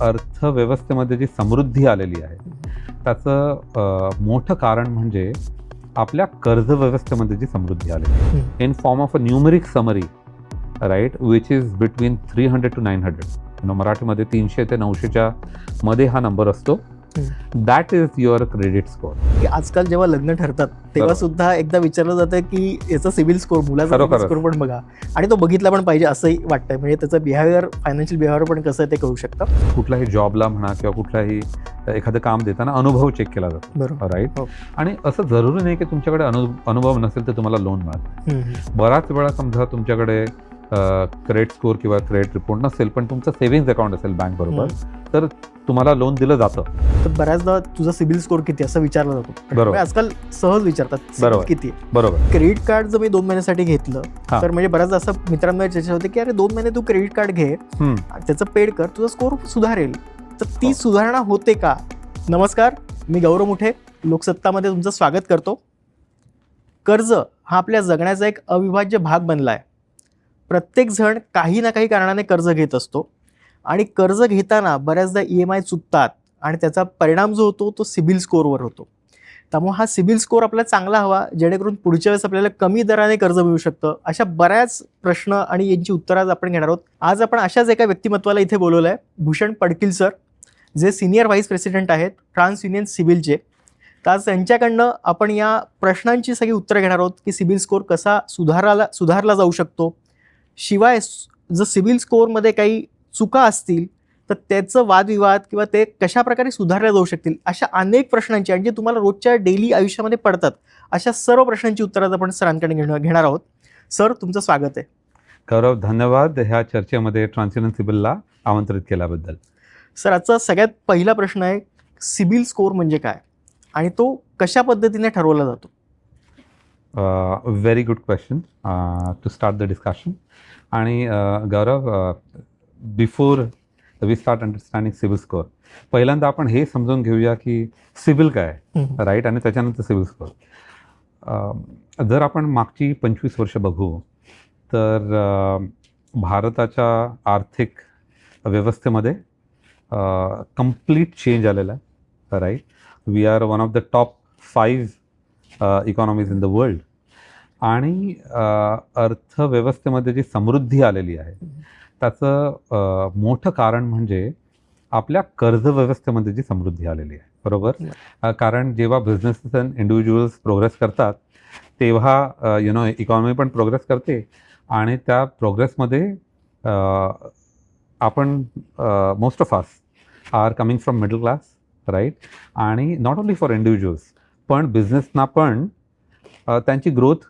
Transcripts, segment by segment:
अर्थव्यवस्थेमध्ये जी समृद्धी आलेली आहे त्याचं मोठं कारण म्हणजे आपल्या कर्ज व्यवस्थेमध्ये जी समृद्धी आलेली आहे in form of a numeric summary right which is between 300 to 900 मराठीमध्ये 300 ते 900च्या मध्ये हा नंबर असतो. That is your credit score. आजकाल जेव्हा लग्न ठरतात तेव्हा सुद्धा एकदा विचारलं जातं की याचा सिबिल स्कोर, मुलाचा सिबिल स्कोर पण बघा, आणि तो बघितला पण पाहिजे असंही वाटतंय. म्हणजे त्याचं बिहेवियर, फायनान्शियल बिहेवियर पण कसं आहे ते कळू शकतं. कुठल्याही जॉबला म्हणा किंवा कुठल्याही एखादं काम देताना अनुभव चेक केला जातो. बरोबर, राईट. आणि असं जरुरी नाही की तुमच्याकडे अनुभव नसेल तर तुम्हाला लोन मिळेल. बराच वेळा समजा तुमच्याकडे क्रेडिट स्कोर किंवा क्रेडिट रिपोर्ट नसेल पण तुमचं सेव्हिंग्ज अकाउंट असेल बँक बरोबर तर तुम्हाला लोन दिलं जातं. तर बऱ्याचदा तुझा सिबिल स्कोर किती असं विचारलं जातो. बरोबर. आजकाल सहज विचारतात बरोबर किती. बरोबर. क्रेडिट कार्ड जर मी 2 महिन्यासाठी घेतलं तर म्हणजे बऱ्याचदा असं मित्रांमध्ये चर्चा होते की अरे 2 महिने तू क्रेडिट कार्ड घे, त्याचं पेड कर, तुझा स्कोर सुधारेल. तर ती सुधारणा होते का? नमस्कार, मी गौरव मुठे लोकसत्तामध्ये तुमचं स्वागत करतो. कर्ज हा आपल्या जगण्याचा एक अविभाज्य भाग बनला आहे. प्रत्येक जण काही ना काही कारणाने कर्ज घेत असतो आणि कर्ज घेताना बऱ्याचदा EMI चुकतात आणि त्याचा परिणाम जो होतो तो सिबिल स्कोअरवर होतो. त्यामुळे हा सिबिल स्कोअर आपल्याला चांगला हवा जेणेकरून पुढच्या वेळेस आपल्याला कमी दराने कर्ज मिळू शकतं. अशा बऱ्याच प्रश्न आणि यांची उत्तरं आज आपण घेणार आहोत. आज आपण अशाच एका व्यक्तिमत्वाला इथे बोलवलं आहे, भूषण पडकील सर, जे सिनियर व्हाईस प्रेसिडेंट आहेत ट्रान्स युनियन सिबिलचे. तर आज त्यांच्याकडनं आपण या प्रश्नांची सगळी उत्तरं घेणार आहोत की सिबिल स्कोअर कसा सुधारला जाऊ शकतो. शिवाय जर सिबिल स्कोअरमध्ये काही चुका असतील तर त्याचं वादविवाद किंवा ते कशा प्रकारे सुधारल्या जाऊ शकतील, अशा अनेक प्रश्नांची आणि जे तुम्हाला रोजच्या डेली आयुष्यामध्ये पडतात अशा सर्व प्रश्नांची उत्तरं आपण सरांकडे घेणार आहोत. सर, तुमचं स्वागत आहे. गौरव, धन्यवाद ह्या चर्चेमध्ये ट्रान्स युनियन सिबिलला आमंत्रित केल्याबद्दल. सर, आजचा सगळ्यात पहिला प्रश्न आहे, सिबिल स्कोअर म्हणजे काय आणि तो कशा पद्धतीने ठरवला जातो? Very good question to start the discussion. आणि Gaurav, before we start understanding CIBIL score, पहिल्यांदा आपण हे समजून घेऊया की सिबिल काय आहे, राईट, आणि त्याच्यानंतर सिबिल स्कोअर. जर आपण मागची 25 वर्ष बघू तर भारताच्या आर्थिक व्यवस्थेमध्ये कम्प्लीट चेंज आलेला आहे, right. We are one of the top 5 economies in the world. आणि अर्थव्यवस्थेमध्ये जी समृद्धी आलेली आहे त्याचं मोठं कारण म्हणजे आपल्या कर्ज व्यवस्थेमध्ये जी समृद्धी आलेली आहे, बरोबर. कारण जेव्हा बिझनेसेस अँड इंडिव्हिज्युअल्स प्रोग्रेस करतात तेव्हा इकॉनॉमी पण प्रोग्रेस करते आणि त्या प्रोग्रेसमध्ये आपण most of us are coming from middle class, right. आणि नॉट ओन्ली फॉर इंडिव्हिज्युअल्स पण बिझनेसना पण त्यांची ग्रोथ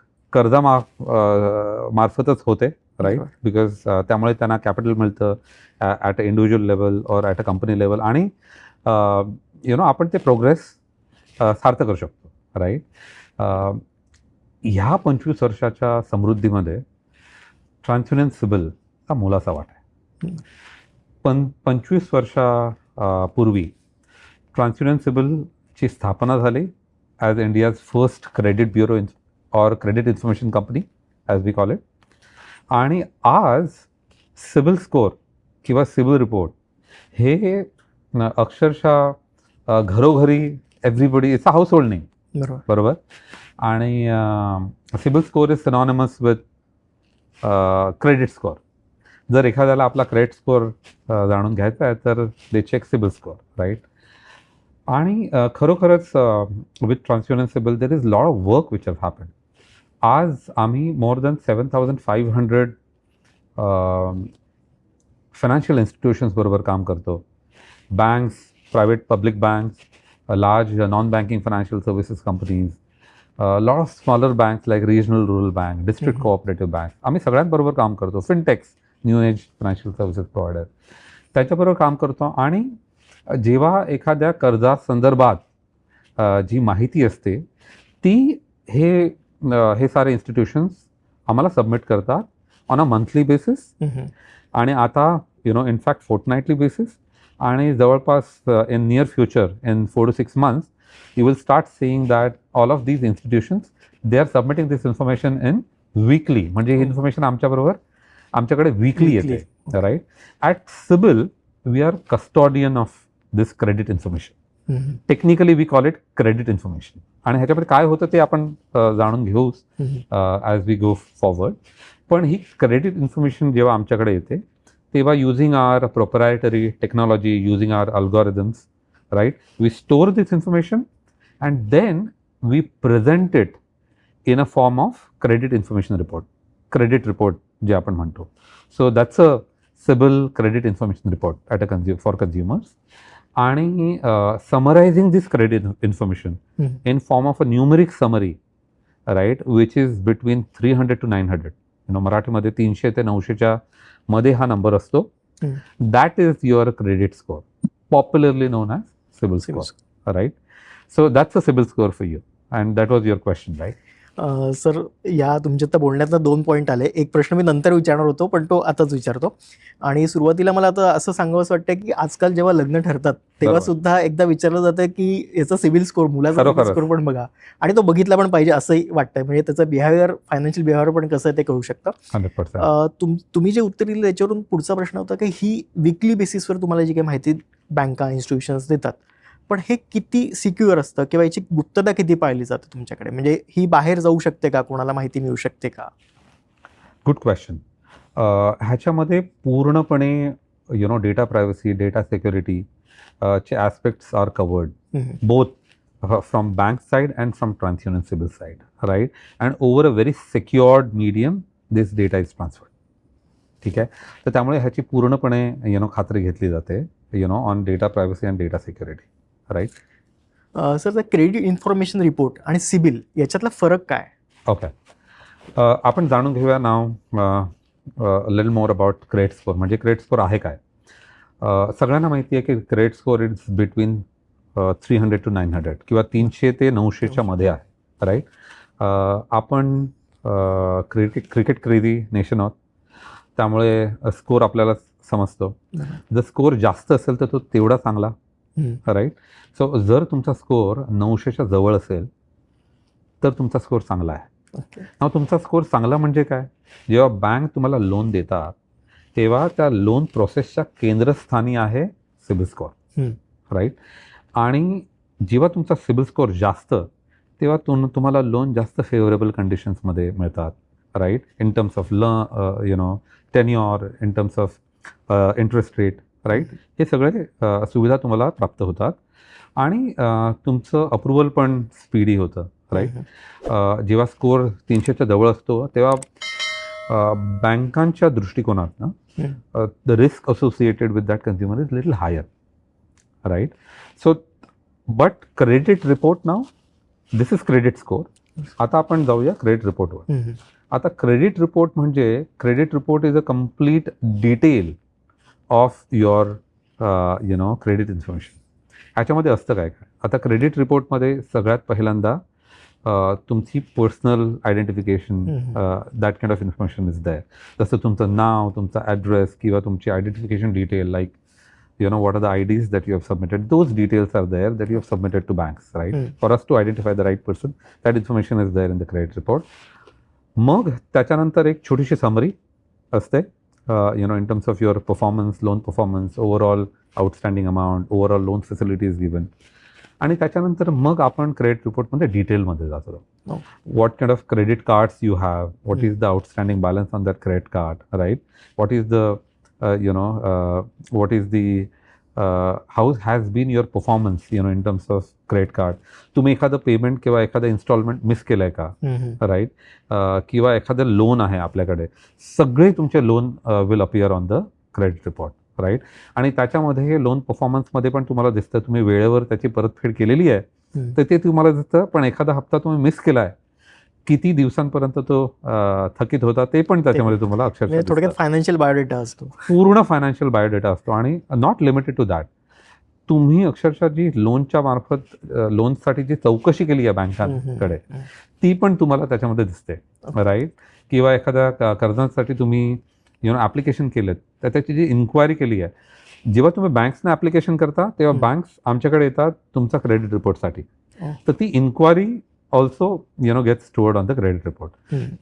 मार्फतच होते, राईट. बिकॉज त्यामुळे त्यांना कॅपिटल मिळतं ॲट अ इंडिव्हिज्युअल लेवल और ॲट अ कंपनी लेवल आणि आपण ते प्रोग्रेस सार्थ करू शकतो, राईट. ह्या 25 वर्षाच्या समृद्धीमध्ये ट्रान्स युनियन सिबिलचा मोलाचा वाटा आहे. 25 वर्षापूर्वी ट्रान्स युनियन सिबिलची स्थापना झाली as India's first credit bureau or credit information company as we call it. आणि आज सिबिल स्कोअर किंवा सिबिल रिपोर्ट हे अक्षरशः घरोघरी everybody, it's a household name, बरोबर. आणि CIBIL score is synonymous with credit score. जर एखाद्याला आपला क्रेडिट स्कोअर जाणून घ्यायचा आहे तर they check CIBIL score, right. आणि खरोखरच with TransUnion CIBIL there is lot of work which have happen. आज आम्ही मोर दॅन 7,500 फायनान्शियल इन्स्टिट्यूशन्स बरोबर काम करतो. Banks, private public banks, large non banking financial services companies, lot of smaller banks like regional rural bank, district cooperative bank, आम्ही सगळ्यांबरोबर काम करतो. Fintechs, new age financial services provider, त्याच्याबरोबर काम करतो. आणि जेव्हा एखाद्या कर्जासंदर्भात जी माहिती असते ती हे सारे इन्स्टिट्यूशन्स आम्हाला सबमिट करतात ऑन अ मंथली बेसिस आणि आता इनफॅक्ट फोर्टनाईटली बेसिस. आणि जवळपास in near future in 4 to 6 months you will start seeing that all of these institutions they are submitting this information in weekly. म्हणजे ही इन्फॉर्मेशन आमच्याकडे weekly येते, right. At CIBIL we are custodian of this credit information. Technically we call it credit information. आणि ह्याच्यामध्ये काय होतं ते आपण जाणून घेऊच ॲज वी गो फॉरवर्ड. पण ही क्रेडिट इन्फॉर्मेशन जेव्हा आमच्याकडे येते तेव्हा using our proprietary technology, using our algorithms, right, we store this information and then we present it in a form of credit information report, credit report जे आपण म्हणतो. So that's a CIBIL credit information report at a for consumers. आणि summarising this credit information in form of a numeric summary, right, which is between 300 to 900. मराठीमध्ये 300 ते 900च्या मध्ये हा number असतो. That is your credit score, popularly known as CIBIL score, right. So that's a CIBIL score for you and that was your question, right. Sir, या तुमच्या तर बोलण्यातनं 2 point आले. एक प्रश्न मी नंतर विचारणार होतो, पण तो आताच विचारतो. आणि सुरुवातीला मला आता असं सांगावंसं वाटतं की आजकाल जेव्हा लग्न ठरतात तेव्हा सुद्धा एकदा विचारलं जातं की याचा सिबिल स्कोर, मुलाचा सिबिल स्कोर पण बघा, आणि तो बघितला पण पाहिजे असंही वाटतंय. म्हणजे त्याचं बिहेवियर, फायनान्शियल बिहेवियर पण कसं आहे ते कळू शकतं. 100%. तुम्ही जे उत्तर दिलं त्याच्यावरून पुढचा प्रश्न होता की ही विकली बेसिसवर तुम्हाला जी काही माहिती बँका, इन्स्टिट्यूशन्स देतात, पण हे किती सिक्युअर असतं किंवा याची गुप्तता किती पाळली जाते तुमच्याकडे? म्हणजे ही बाहेर जाऊ शकते का, कोणाला माहिती मिळू शकते का? Good question. ह्याच्यामध्ये पूर्णपणे डेटा प्रायव्हसी, डेटा सिक्युरिटी चे aspects are covered, both from bank side and from TransUnion CIBIL side, right. And over a very secured medium this data is transferred. ठीक आहे. तर त्यामुळे ह्याची पूर्णपणे खात्री घेतली जाते on data privacy and data security, right. Sir, credit information report आणि सिबिल याच्यातला फरक काय? ओके. आपण जाणून घेऊया now little more about credit score. म्हणजे क्रेडिट स्कोअर आहे काय? सगळ्यांना माहिती आहे की credit score is between 300 to 900 किंवा 300 ते 900च्या मध्ये आहे, राईट. आपण क्रिकेट क्रेझी नेशन आहोत, त्यामुळे स्कोअर आपल्याला समजतो. जर स्कोअर जास्त असेल तर तो तेवढा चांगला, राईट. सो जर तुमचा स्कोअर 900च्या जवळ असेल तर तुमचा स्कोअर चांगला आहे. नाव तुमचा स्कोअर चांगला म्हणजे काय? जेव्हा बँक तुम्हाला लोन देतात तेव्हा त्या लोन प्रोसेसच्या केंद्रस्थानी आहे सिबिल स्कोअर, राईट. आणि जेव्हा तुमचा सिबिल स्कोअर जास्त तेव्हा तुम्हाला लोन जास्त फेवरेबल कंडिशन्समध्ये मिळतात, right. In terms of tenure, in terms of interest rate, right. हे सगळे सुविधा तुम्हाला प्राप्त होतात आणि तुमचं अप्रुव्हल पण स्पीडी होतं, राईट. जेव्हा स्कोअर 300च्या जवळ असतो तेव्हा बँकांच्या दृष्टिकोनातनं the risk associated with that consumer is little higher, right. So but credit report now this is credit score. आता आपण जाऊया क्रेडिट रिपोर्टवर. आता क्रेडिट रिपोर्ट म्हणजे credit report is a complete detail of your credit information. ह्याच्यामध्ये असतं काय काय? आता क्रेडिट रिपोर्टमध्ये सगळ्यात पहिल्यांदा तुमची personal identification, that kind of information is there. जसं तुमचं नाव, तुमचा ॲड्रेस किंवा तुमची identification detail, like what are the IDs that you have submitted, those details are there that you have submitted to banks, right? For us to identify the right person, that information is there in the credit report. मग त्याच्यानंतर एक छोटीशी summary असते, in terms of your performance, loan performance, overall outstanding amount, overall loan facilities given. आणि त्याच्यानंतर मग आपण credit रिपोर्टमध्ये डिटेलमध्ये जातो. What kind of credit cards you have, what is the outstanding balance on that credit card, right. What is the what is the how has been your performance in terms of credit card. तुम्ही एखादं payment किंवा एखादं instalment miss केलंय का, right. किंवा एखादं loan आहे आपल्याकडे, सगळे तुमचे loan will appear on the credit report, right. आणि त्याच्यामध्ये लोन परफॉर्मन्समध्ये पण तुम्हाला दिसतं तुम्ही वेळेवर त्याची परतफेड केलेली आहे तर ते तुम्हाला दिसतं. पण एखादा हप्ता तुम्ही मिस केला आहे, किती दिवसांपर्यंत तो थकीत होता ते पण त्याच्यामध्ये तुम्हाला अक्षरशः थोडक्यात फायनान्शियल बायोडेटा असतो, पूर्ण फायनान्शियल बायोडेटा असतो. आणि नॉट लिमिटेड टू दॅट, तुम्ही अक्षरशः जी लोनच्या मार्फत लोनसाठी जी चौकशी केली आहे बँकांकडे ती पण तुम्हाला त्याच्यामध्ये दिसते, राईट. किंवा एखाद्या कर्जासाठी तुम्ही ॲप्लिकेशन केलं तर त्याची जी इन्क्वायरी केली आहे, जेव्हा तुम्ही बँक्सने ॲप्लिकेशन करता तेव्हा बँक्स आमच्याकडे येतात तुमचा क्रेडिट रिपोर्टसाठी, तर ती inquiry also get stored on the credit report.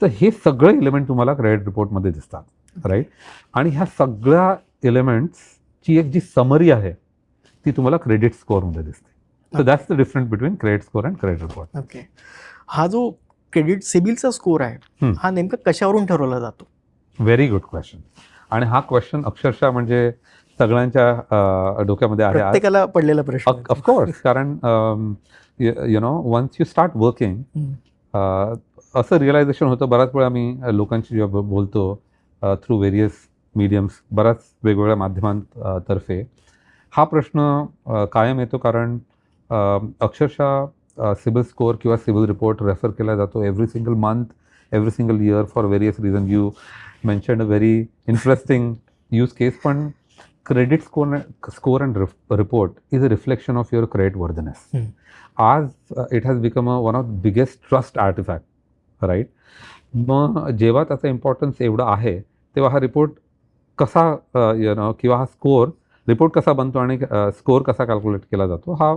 तर हे सगळे एलिमेंट तुम्हाला क्रेडिट रिपोर्टमध्ये दिसतात, राईट. आणि ह्या सगळ्या एलिमेंट्स ची एक जी समरी आहे ती तुम्हाला क्रेडिट स्कोअरमध्ये दिसते. So that's the difference between credit score and credit report. Okay. हा जो क्रेडिट सिबिलचा स्कोर आहे हा नेमका कशावरून ठरवला जातो? Very good question. आणि हा क्वेश्चन अक्षरशः म्हणजे सगळ्यांच्या डोक्यामध्ये आहे. प्रत्येकाला पडलेला प्रश्न. ऑफकोर्स, कारण you know once you start working असं रिअलायझेशन होतं. बऱ्याच वेळा मी लोकांशी जेव्हा बोलतो थ्रू व्हेरियस मीडियम्स, बऱ्याच वेगवेगळ्या माध्यमांतर्फे हा प्रश्न कायम येतो. कारण अक्षरशः सिबिल स्कोअर किंवा सिबिल रिपोर्ट रेफर केला जातो every single month, every single year for various reason. You mentioned a very interesting use case. पण credit score and report is a reflection of your credit worthiness. आज it has become one of biggest trust artefact, right? मग जेव्हा त्याचा importance एवढा आहे तेव्हा हा report कसा किंवा हा स्कोअर रिपोर्ट कसा बनतो आणि स्कोअर कसा कॅल्क्युलेट केला जातो हा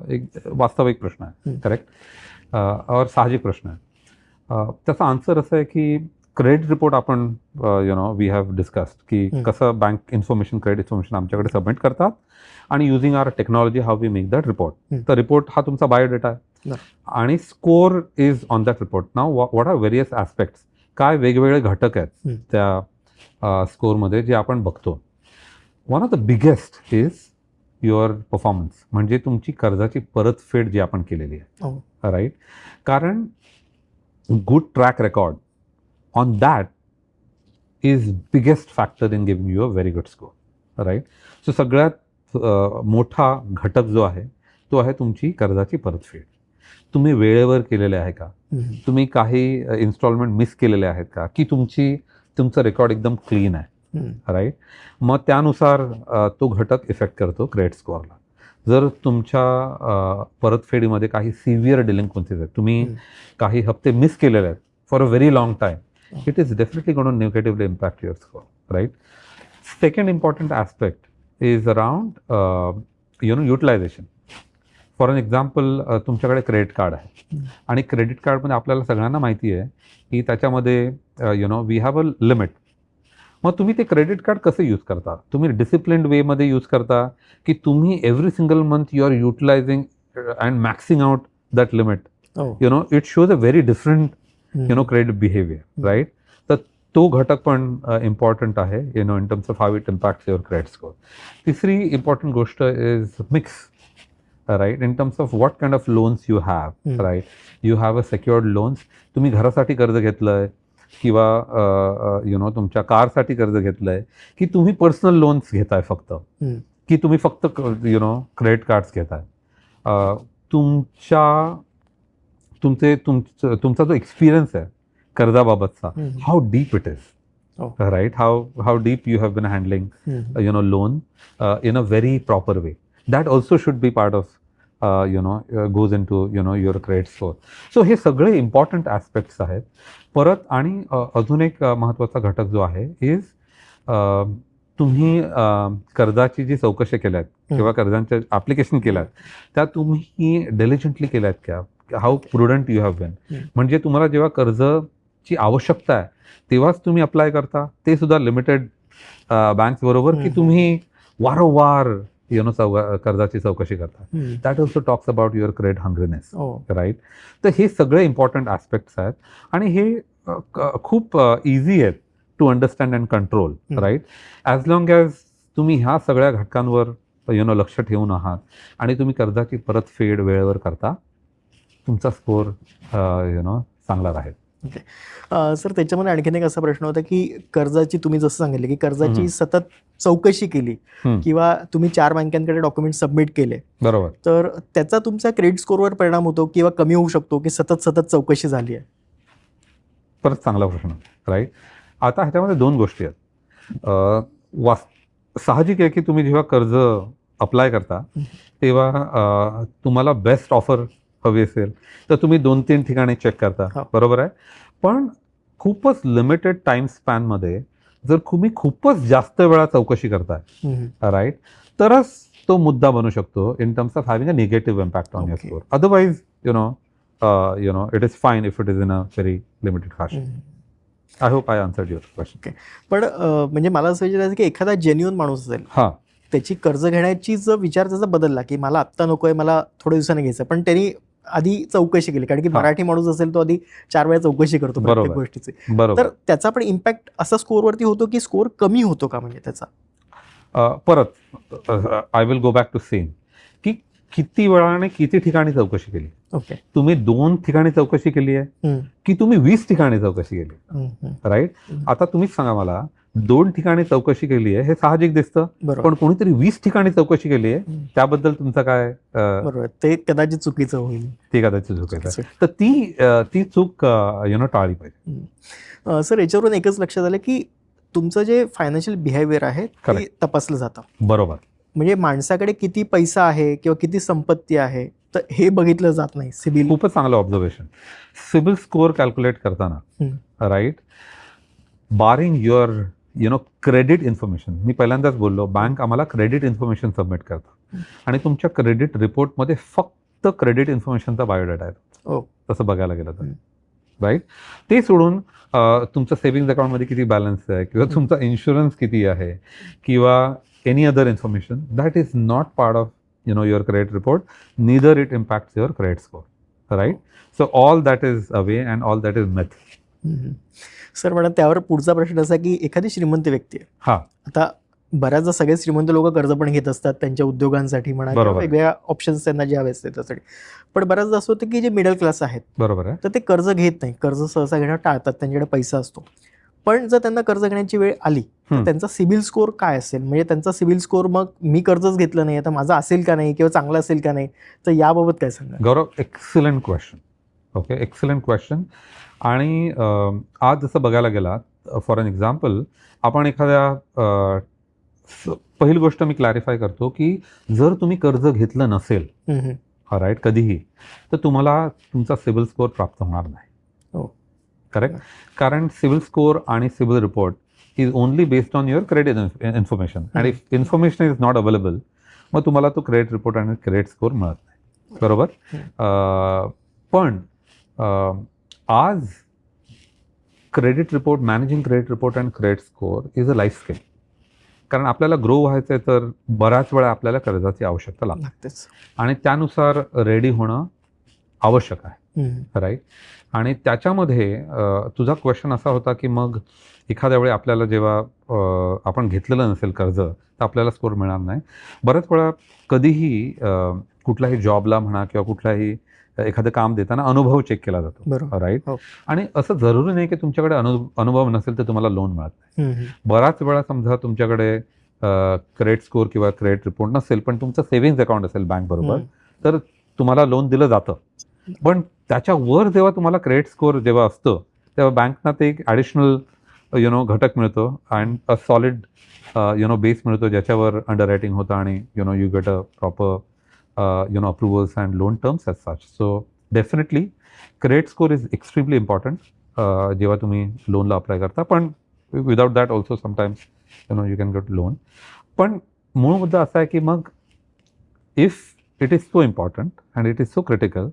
एक वास्तविक प्रश्न आहे. करेक्ट? और साहजिक प्रश्न आहे. त्याचा आन्सर असं आहे की क्रेडिट रिपोर्ट आपण वी हॅव डिस्कस्ड की कसं बँक इन्फॉर्मेशन, क्रेडिट इन्फॉर्मेशन आमच्याकडे सबमिट करतात आणि using our technology how we make that report. तर रिपोर्ट हा तुमचा बायोडेटा आहे आणि score is on that report. नाव व्हॉट आर व्हेरियस ॲस्पेक्ट्स, काय वेगवेगळे घटक आहेत त्या स्कोअरमध्ये जे आपण बघतो. One of the biggest is your performance, म्हणजे तुमची कर्जाची परतफेड जी आपण केलेली आहे, राईट? कारण good track record on that is biggest factor in giving you a very good score, right? So सगळ्यात मोठा घटक जो आहे तो आहे तुमची कर्जाची परतफेड. तुम्ही वेळेवर केलेले आहे का? तुम्ही काही इन्स्टॉलमेंट मिस केलेले आहेत का? की तुमचं रेकॉर्ड एकदम क्लीन आहे, राईट? मग त्यानुसार तो घटक इफेक्ट करतो क्रेडिट स्कोअरला. जर तुमच्या परतफेडीमध्ये काही सिव्हिअर डिलिंक्वन्सीज आहेत, तुम्ही काही हप्ते मिस केलेले आहेत for a very long time, it is definitely going to negatively impact your score, right? Second important aspect is around utilization. For an example, तुमच्याकडे क्रेडिट कार्ड आहे आणि क्रेडिट कार्डमध्ये आपल्याला सगळ्यांना माहिती आहे की त्याच्यामध्ये वी हॅव अ लिमिट. मग तुम्ही ते क्रेडिट कार्ड कसं यूज करता? तुम्ही डिसिप्लिन्ड वेमध्ये यूज करता की तुम्ही every single month you are utilising and maxing out that limit? It shows a very different credit behaviour, right? तर तो घटक पण इम्पॉर्टंट आहे in terms of how it impacts your credit score. तिसरी इम्पॉर्टंट गोष्ट is mix, right? In terms of what kind of loans you have, right? You have a secured loans. तुम्ही घरासाठी कर्ज घेतलं आहे किंवा तुमच्या कारसाठी कर्ज घेतलं आहे, की तुम्ही पर्सनल लोन्स घेताय फक्त, की तुम्ही फक्त क्रेडिट कार्ड्स घेताय? तुमचा जो एक्सपिरियन्स आहे कर्जाबाबतचा, how deep it is, right? How deep you have been handling loan in a very proper way. That also should be part of goes into your credit score. So हे सगळे important aspects आहेत. परत आणि अजून एक महत्त्वाचा घटक जो आहे इज तुम्ही कर्जाची जी चौकशी केल्यात किंवा कर्जांच्या ॲप्लिकेशन केल्यात त्या तुम्ही डिलिजंटली केल्यात का? How prudent you have been. म्हणजे तुम्हाला जेव्हा कर्जाची आवश्यकता आहे तेव्हाच तुम्ही अप्लाय करता, ते सुद्धा लिमिटेड बँक्स बरोबर, की तुम्ही वारंवार कर्जाची चौकशी करता? That also talks about your credit hungriness, right? तर हे सगळे इम्पॉर्टंट ॲस्पेक्ट्स आहेत आणि हे खूप इझी आहेत to understand and control, right? As long as तुम्ही ह्या सगळ्या घटकांवर लक्ष ठेवून आहात आणि तुम्ही कर्जाची परतफेड वेळेवर करता, तुमचा स्कोअर चांगला राहील. ओके. सर, त्याच्यामध्ये आणखीन एक असा प्रश्न होता की कर्जाची, तुम्ही जसं सांगितलं की कर्जाची सतत चौकशी केली किंवा तुम्ही 4 बँकांकडे डॉक्युमेंट सबमिट केले, बरोबर, तर त्याचा तुमचा क्रेडिट स्कोअरवर परिणाम होतो किंवा कमी होऊ शकतो की सतत चौकशी झाली आहे? परत चांगला प्रश्न, राईट? आता ह्याच्यामध्ये 2 गोष्टी आहेत. साहजिक आहे की तुम्ही जेव्हा कर्ज अप्लाय करता तेव्हा तुम्हाला बेस्ट ऑफर हवी असेल तर तुम्ही 2-3 ठिकाणी चेक करता, बरोबर आहे? पण खूपच लिमिटेड टाइम स्पॅनमध्ये जर तुम्ही खूपच जास्त वेळा चौकशी करताय, राईट, तरच तो मुद्दा बनू शकतो in terms of having a negative impact on your score. Otherwise it is fine if it is in a very limited fashion. I hope I answered your question. पण म्हणजे मला असं विचारायचं की एखादा जेन्युइन माणूस असेल, हां, त्याची कर्ज घेण्याची जो विचार त्याचा बदलला की मला आत्ता नकोय, मला थोड्या दिवसाने घ्यायचं, पण त्यांनी आधी चौकशी केली, कारण की हां. मराठी माणूस असेल तो आधी 4 वेळा चौकशी करतो प्रत्येक बरोबर. गोष्टीची. बरोबर. तर त्याचा पण इम्पॅक्ट असा स्कोअरवरती होतो की स्कोअर कमी होतो का म्हणजे त्याचा? परत I will go back to same की किती वेळाने किती ठिकाणी चौकशी केली. ओके. तुम्ही 2 ठिकाणी चौकशी केली आहे की तुम्ही 20 ठिकाणी चौकशी केली, राईट? आता तुम्हीच सांगा मला, 2 ठिकाणी चौकशी केली आहे हे साहजिक दिसतं, बरोबर. पण कोणीतरी 20 ठिकाणी चौकशी केली आहे त्याबद्दल तुमचं काय? बरोबर, ते कदाचित चुकीचं होईल. ती कदाचित चूक आहे. तर ती चूक टाळली पाहिजे. सर, याच्यावरून एकच लक्षात आलं की तुमचं जे फायनान्शियल बिहेवियर आहे ते Correct. तपासलं जातं. बरोबर. म्हणजे माणसाकडे किती पैसा आहे किंवा किती संपत्ती आहे तर हे बघितलं जात नाही. सिबिल खूपच चांगलं ऑब्झर्वेशन. सिबिल स्कोअर कॅल्क्युलेट करताना, right, barring your credit information, मी पहिल्यांदाच बोललो, बँक आम्हाला क्रेडिट इन्फॉर्मेशन सबमिट करतं आणि तुमच्या क्रेडिट रिपोर्टमध्ये फक्त क्रेडिट इन्फॉर्मेशनचा बायोडाटा आहे, तसं बघायला गेलं तर, राईट. ते सोडून तुमचं सेव्हिंग्ज अकाउंटमध्ये किती बॅलन्स आहे किंवा तुमचा इन्शुरन्स किती आहे किंवा any other information, that is not part of your credit report, neither it impacts your credit score, right? So all that is away and all that is myth. Sir, मला त्यावर पुढचा प्रश्न असा की एखादी श्रीमंत व्यक्ती आहे, हा, आता बऱ्याचदा सगळे श्रीमंत लोक कर्ज पण घेत असतात त्यांच्या उद्योगांसाठी म्हणा किंवा वेगवेगळ्या ऑप्शन्स त्यांना जे हवे असते त्यासाठी, पण बऱ्याचदा असं होतं की जे मिडल क्लास आहेत, बरोबर आहे, तर ते कर्ज घेत नाही, कर्ज सहसा घेणं टाळतात, त्यांच्याकडे पैसा असतो. पण जर त्यांना कर्ज घेण्याची वेळ आली तर त्यांचा सिबिल स्कोअर काय असेल? म्हणजे त्यांचा सिबिल स्कोअर, मग मी कर्जच घेतलं नाही तर माझा असेल का नाही किंवा चांगला असेल का नाही, तर याबाबत काय सांगा? Gaurav, excellent question. Okay, excellent question. आणि आज जसं बघायला गेला, फॉर एन एक्झाम्पल, आपण एखाद्या पहिली गोष्ट मी क्लॅरिफाय करतो की जर तुम्ही कर्ज घेतलं नसेल, राईट, कधीही, तर तुम्हाला तुमचा सिबिल स्कोअर प्राप्त होणार नाही. करेक्ट? कारण सिबिल स्कोअर आणि CIBIL report is only based on your credit information, आणि if information is not available, मग तुम्हाला तो क्रेडिट रिपोर्ट आणि क्रेडिट स्कोअर मिळत नाही, बरोबर? पण आज credit report, managing credit report and credit score is a life skill. कारण आपल्याला ग्रो व्हायचं आहे तर बऱ्याच वेळा आपल्याला कर्जाची आवश्यकता लागतेच आणि त्यानुसार रेडी होणं आवश्यक आहे, राईट. आणि त्याच्यामध्ये तुझा क्वेश्चन असा होता की मग एखाद्या वेळी आपल्याला जेव्हा आपण घेतलेलं नसेल कर्ज तर आपल्याला स्कोअर मिळणार नाही. बऱ्याच वेळा कधीही कुठल्याही जॉबला म्हणा किंवा कुठल्याही एखादं काम देताना अनुभव चेक केला जातो, राईट. आणि असं जरुरी नाही की तुमच्याकडे अनुभव नसेल तर तुम्हाला लोन मिळत नाही. बराच वेळा समजा तुमच्याकडे क्रेडिट स्कोअर किंवा क्रेडिट रिपोर्ट नसेल पण तुमचं सेव्हिंग्ज अकाउंट असेल बँक बरोबर, तर तुम्हाला लोन दिलं जातं. पण त्याच्यावर जेव्हा तुम्हाला क्रेडिट स्कोअर जेव्हा असतं तेव्हा बँकना ते एक ॲडिशनल घटक मिळतो अँड अ सॉलिड बेस मिळतो ज्याच्यावर अंडर रायटिंग होतं आणि you get a proper approvals and loan terms as such. So definitely credit score is extremely important जेव्हा तुम्ही लोनला अप्लाय करता. पण without that also sometimes you can get loan. पण मूळ मुद्दा असा आहे की मग if it is so important and it is so critical,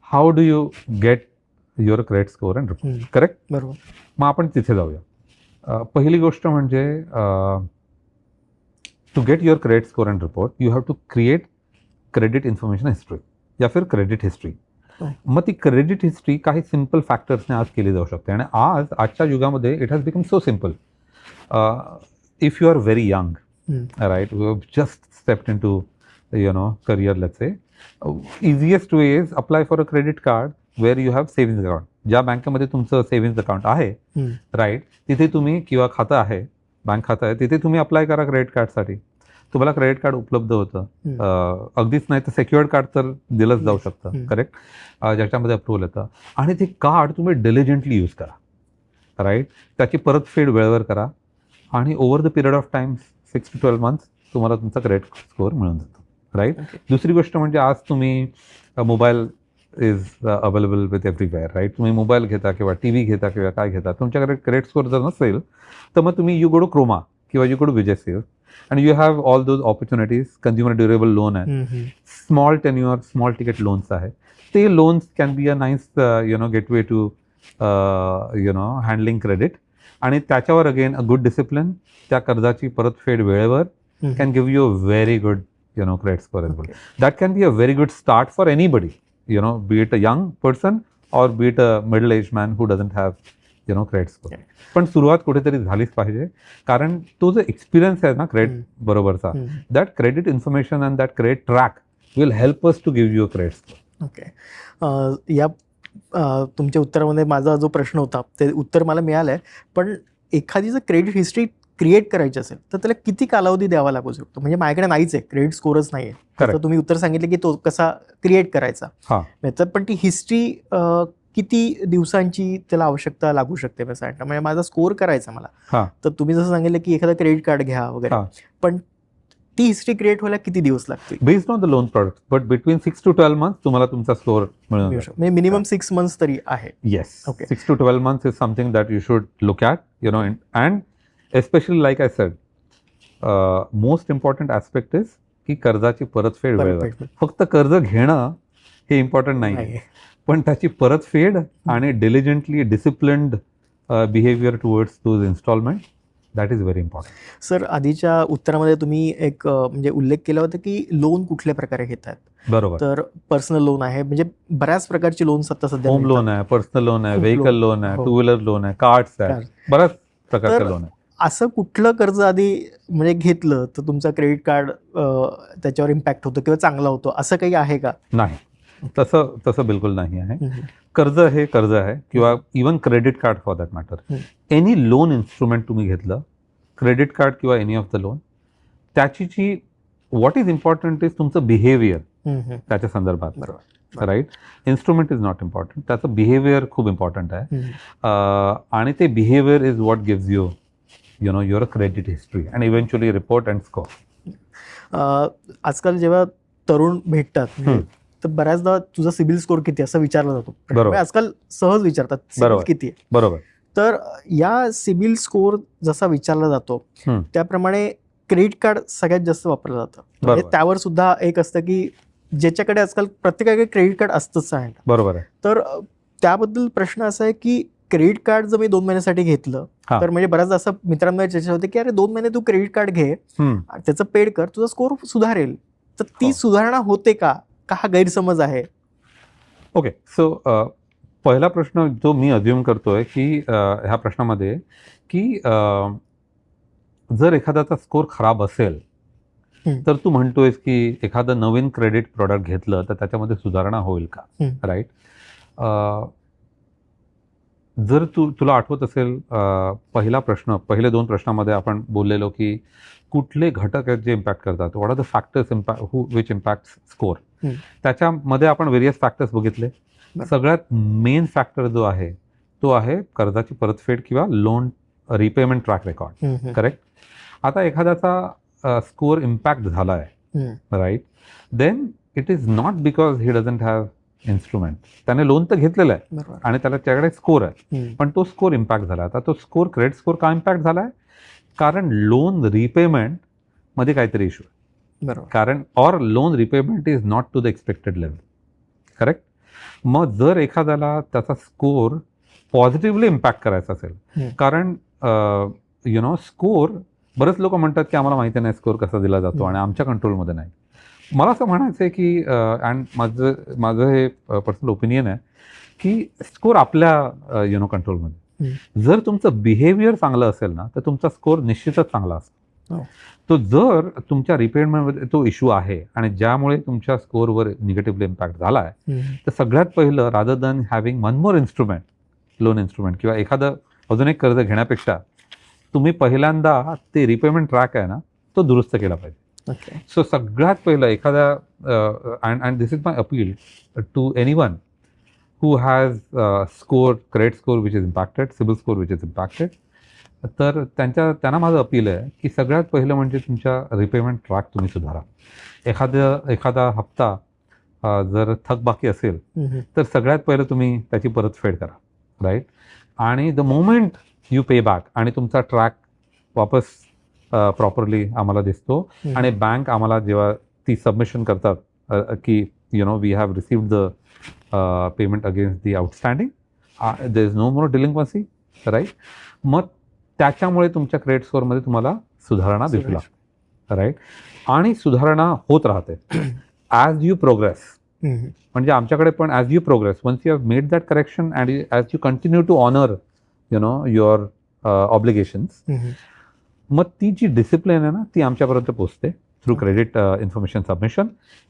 how do you get your credit score and report? Correct, बरोबर. मग आपण तिथे जाऊया. पहिली गोष्ट म्हणजे to get your credit score and report you have to create credit information history या फिर क्रेडिट हिस्ट्री. मग ती क्रेडिट हिस्ट्री काही सिम्पल फॅक्टर्सने आज केली जाऊ शकते आणि आजच्या युगामध्ये it has become so simple. If you are very young, right, just stepped in to career, let's say, easiest way is apply for a credit card where you have savings account. ज्या बँकेमध्ये तुमचं savings account आहे, right, तिथे तुम्ही, किंवा खातं आहे, bank खातं आहे, तिथे तुम्ही अप्लाय करा क्रेडिट कार्डसाठी. तुम्हाला क्रेडिट कार्ड उपलब्ध होतं. अगदीच नाही तर सेक्युअर्ड कार्ड तर दिलंच जाऊ शकतं, करेक्ट, ज्याच्यामध्ये अप्रुव्हल येतं. आणि ते कार्ड तुम्ही डिलिजंटली यूज करा, राईट. त्याची परतफेड वेळेवर करा आणि over the period of time 6 to 12 months तुम्हाला तुमचा क्रेडिट स्कोअर मिळून जातो, राईट. दुसरी गोष्ट म्हणजे आज तुम्ही mobile is available with everywhere, right. तुम्ही मोबाईल घेता किंवा टी व्ही घेता किंवा काय घेता, तुमच्याकडे क्रेडिट स्कोअर जर नसेल तर मग तुम्ही यू गो टू क्रोमा किंवा you go to Vijay Sales and you have all those opportunities. Consumer durable loan आहे, small tenure, small ticket loans आहे. ते loans can be a nice gateway to handling credit, आणि त्याच्यावर अगेन अ गुड डिसिप्लिन, त्या कर्जाची परतफेड वेळेवर can give you a very good credit score as well. Okay. That can be a very good start for anybody, be it a young person or be it a middle-aged man who doesn't have credit score. Yeah. पण सुरुवात कुठेतरी झालीच पाहिजे, कारण तो जो experience आहे ना क्रेडिट बरोबरचा, that credit information and that credit track will help us to give you a credit score. Okay. या तुमच्या उत्तरामध्ये माझा जो प्रश्न होता ते उत्तर मला मिळालं आहे, पण एखादी जर क्रेडिट हिस्ट्री क्रिएट करायची असेल तर त्याला किती कालावधी द्यावा लागू शकतो? म्हणजे माझ्याकडे नाहीच आहे, क्रेडिट स्कोरच नाही आहे, तर तुम्ही उत्तर सांगितलं की तो कसा क्रिएट करायचा, तर पण ती हिस्ट्री किती दिवसांची त्याला आवश्यकता लागू शकते? म्हणजे माझा स्कोर करायचा मला, तर तुम्ही जसं सांगितलं की एखादं क्रेडिट कार्ड घ्या वगैरे, पण ती हिस्ट्री क्रिएट व्हायला किती दिवस लागतील? Based on the loan product, but between 6 to 12 months तुम्हाला तुमचा स्कोर मिळून शकतो. म्हणजे मिनिमम 6 months तरी आहे. Yes, 6 to 12 months is something that you should look at, and especially like I said, most important aspect is की कर्जाची परतफेड वेळेवर. फक्त कर्ज घेणं हे इम्पॉर्टंट नाही, पण त्याची परतफेड आणि diligently disciplined behaviour towards those instalment, that is very important. Sir, आधीच्या उत्तरामध्ये तुम्ही एक म्हणजे उल्लेख केला होता की लोन कुठल्या प्रकारे घेतात. बरोबर. तर पर्सनल लोन आहे, म्हणजे बऱ्याच प्रकारची लोन्स आता सध्या, होम लोन आहे, पर्सनल लोन आहे, व्हेकल लोन आहे, 2-wheeler लोन आहे, कार्ड्स आहे, बऱ्याच प्रकारचे लोन आहे. असं कुठलं कर्ज आधी म्हणजे घेतलं तर तुमचा क्रेडिट कार्ड त्याच्यावर इम्पॅक्ट होतो किंवा चांगला होतो, असं काही आहे का? नाही, तसं बिलकुल नाही आहे. कर्ज हे कर्ज आहे, किंवा even credit card for that matter, any loan instrument तुम्ही घेतलं, क्रेडिट कार्ड किंवा एनी ऑफ द लोन, त्याची जी व्हॉट इज इम्पॉर्टंट इज तुमचं बिहेवियर त्याच्या संदर्भात, राईट? इन्स्ट्रुमेंट इज नॉट इम्पॉर्टंट, त्याचं बिहेवियर खूप इम्पॉर्टंट आहे, आणि ते behaviour is what gives you your credit history and eventually report and score. आजकाल जेव्हा तरुण भेटतात तर बऱ्याचदा तुझा सिबिल स्कोर किती असं विचारला जातो. बरोबर. आजकाल सहज विचारतात सिबिल किती आहे. बरोबर. तर या सिबिल स्कोर जसा विचारला जातो त्याप्रमाणे क्रेडिट कार्ड सगळ्यात जास्त वापरलं जातं. म्हणजे त्यावर सुद्धा एक असतं की ज्याच्याकडे आजकाल प्रत्येकाकडे क्रेडिट कार्ड असतंच आहे. बरोबर आहे. तर त्याबद्दल प्रश्न असा आहे की क्रेडिट कार्ड जर मी 2 महिन्यासाठी घेतलं तर म्हणजे बऱ्याचदा असं मित्रांमध्ये चर्चा होते की अरे 2 महिने तू क्रेडिट कार्ड घे, त्याचं पेड कर, तुझा स्कोर सुधारेल. तर ती सुधारणा होते का हा गैरसमज आहे? ओके, सो पहिला प्रश्न जो मी अज्युम करतोय की ह्या प्रश्नामध्ये की जर एखाद्याचा स्कोर खराब असेल तर तू म्हणतोयस की एखादं नवीन क्रेडिट प्रॉडक्ट घेतलं तर त्याच्यामध्ये सुधारणा होईल का, राईट? जर तुला आठवत असेल, पहिले 2 प्रश्नामध्ये आपण बोललेलो की कुठले घटक आहेत जे इम्पॅक्ट करतात, what are the factors which impact score. त्याच्यामध्ये आपण व्हेरियस फॅक्टर्स बघितले. सगळ्यात मेन फॅक्टर जो आहे तो आहे कर्जाची परतफेड किंवा loan repayment track record, correct? आता एखाद्याचा स्कोर इम्पॅक्ट झाला आहे, right, then it is not because he doesn't have instrument. त्याने लोन तर घेतलेलं आहे आणि त्याच्याकडे स्कोर आहे, पण तो स्कोर इम्पॅक्ट झाला. आता तो स्कोर, क्रेडिट स्कोर का इम्पॅक्ट झाला आहे? कारण लोन रिपेमेंट मध्ये काहीतरी इश्यू आहे, कारण or loan repayment is not to the expected level, correct? मग जर एखाद्याला त्याचा स्कोर पॉझिटिव्हली इम्पॅक्ट करायचा असेल, कारण स्कोर, बरेच लोक म्हणतात की आम्हाला माहिती नाही स्कोर कसा दिला जातो आणि आमच्या कंट्रोलमध्ये नाही. मला असं म्हणायचं आहे की अँड माझं हे पर्सनल ओपिनियन आहे की स्कोर आपल्या कंट्रोलमध्ये. जर तुमचं बिहेवियर चांगलं असेल ना तर तुमचा स्कोर निश्चितच चांगला असतो. तो जर तुमच्या रिपेमेंटमध्ये तो इश्यू आहे आणि ज्यामुळे तुमच्या स्कोरवर निगेटिव्हली इम्पॅक्ट झाला आहे, तर सगळ्यात पहिलं, rather than having one more instrument, loan instrument किंवा एखादं अजून एक कर्ज घेण्यापेक्षा तुम्ही पहिल्यांदा ते रिपेमेंट ट्रॅक आहे ना तो दुरुस्त केला पाहिजे. सो सगळ्यात पहिलं एखाद्या, and this is my appeal to anyone who has credit score which is impacted, CIBIL score which is impacted, तर त्यांना माझं अपील आहे की सगळ्यात पहिलं म्हणजे तुमच्या रिपेमेंट ट्रॅक तुम्ही सुधारा. एखादा हप्ता जर थकबाकी असेल तर सगळ्यात पहिलं तुम्ही त्याची परतफेड करा, राईट? आणि the moment you pay back आणि तुमचा ट्रॅक वापस प्रॉपरली आम्हाला दिसतो आणि बँक आम्हाला जेव्हा ती सबमिशन करतात की we have received the payment against the outstanding, there is no more delinquency, right. मग त्याच्यामुळे तुमच्या क्रेडिट स्कोअरमध्ये तुम्हाला सुधारणा दिसू लागते, राईट. आणि सुधारणा होत राहते ॲज यू प्रोग्रेस. म्हणजे आमच्याकडे पण as you progress, once you have made that correction and as you continue to honour your obligations, मग ती जी डिसिप्लिन आहे ना ती आमच्यापर्यंत पोचते थ्रू क्रेडिट इन्फॉर्मेशन सबमिशन,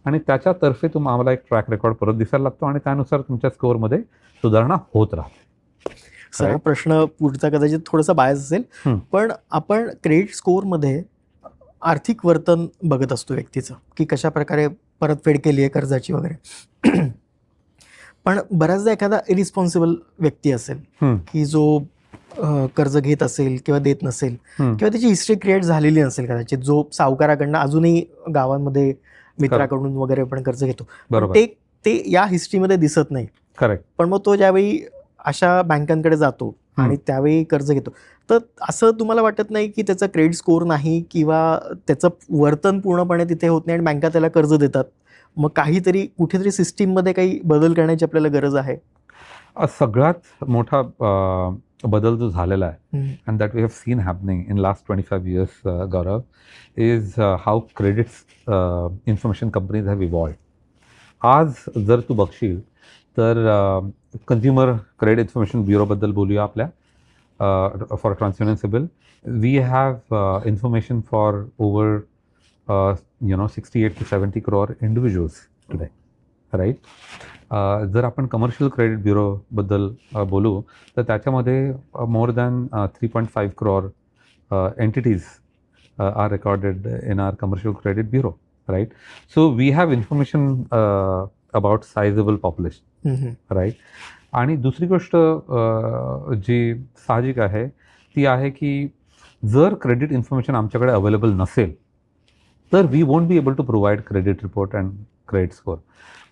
आणि त्याच्यातर्फे आम्हाला एक ट्रॅक रेकॉर्ड परत दिसायला लागतो आणि त्यानुसार तुमच्या स्कोअरमध्ये सुधारणा होत राहते. सर, प्रश्न पुढचा कदाचित थोडासा बायस असेल, पण आपण क्रेडिट स्कोअरमध्ये आर्थिक वर्तन बघत असतो व्यक्तीचं, की कशा प्रकारे परतफेड केली आहे कर्जाची वगैरे. पण बऱ्याचदा एखादा इरिस्पॉन्सिबल व्यक्ती असेल की जो कर्ज घेत असेल किंवा देत नसेल, किंवा त्याची हिस्ट्री क्रिएट झालेली नसेल कदाचित, जो सावकाराकडनं अजूनही गावांमध्ये मित्राकडून वगैरे पण कर्ज घेतो, ते या हिस्ट्रीमध्ये दिसत नाही. करेक्ट. पण मग तो ज्यावेळी अशा बँकांकडे जातो आणि त्यावेळी कर्ज घेतो, तर असं तुम्हाला वाटत नाही की त्याचा क्रेडिट स्कोअर नाही किंवा त्याचं वर्तन पूर्णपणे तिथे होत नाही आणि बँका त्याला कर्ज देतात? मग काहीतरी कुठेतरी सिस्टीममध्ये काही बदल करण्याची आपल्याला गरज आहे? सगळ्यात मोठा बदल जो झालेला आहे, and that we have seen happening in last 25 years, Gaurav, is how credits information companies have evolved. आज जर तू बघशील तर कंझ्युमर क्रेडिट इन्फॉर्मेशन ब्युरोबद्दल बोलूया आपल्या. For TransUnion CIBIL we have information for over 68 to 70 crore individuals today, right. जर आपण commercial credit ब्युरोबद्दल बोलू तर त्याच्यामध्ये more than 3.5 crore entities are recorded in our commercial credit bureau, right. So we have information about sizeable population, right. आणि दुसरी गोष्ट जी साहजिक आहे ती आहे की जर क्रेडिट इन्फॉर्मेशन आमच्याकडे अवेलेबल नसेल तर we won't be able to provide credit report and credit score.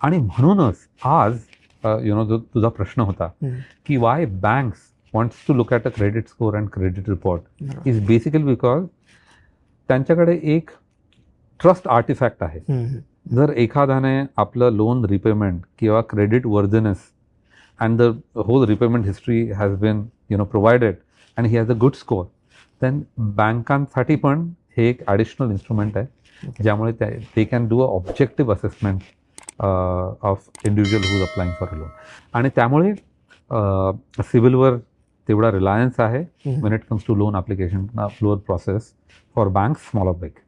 आणि म्हणूनच आज जो तुझा प्रश्न होता की why banks wants to look at a credit score and credit report is basically because त्यांच्याकडे एक ट्रस्ट आर्टिफॅक्ट आहे. जर एखाद्याने आपलं लोन रिपेमेंट किंवा credit worthiness and the whole repayment history has been provided and he has a good score, then बँकांसाठी पण हे एक ॲडिशनल इन्स्ट्रुमेंट आहे ज्यामुळे ते can do a objective assessment of individual who's applying for a loan. आणि त्यामुळे सिव्हिलवर तेवढा रिलायन्स आहे when it comes to loan application, loan process for banks, small or big.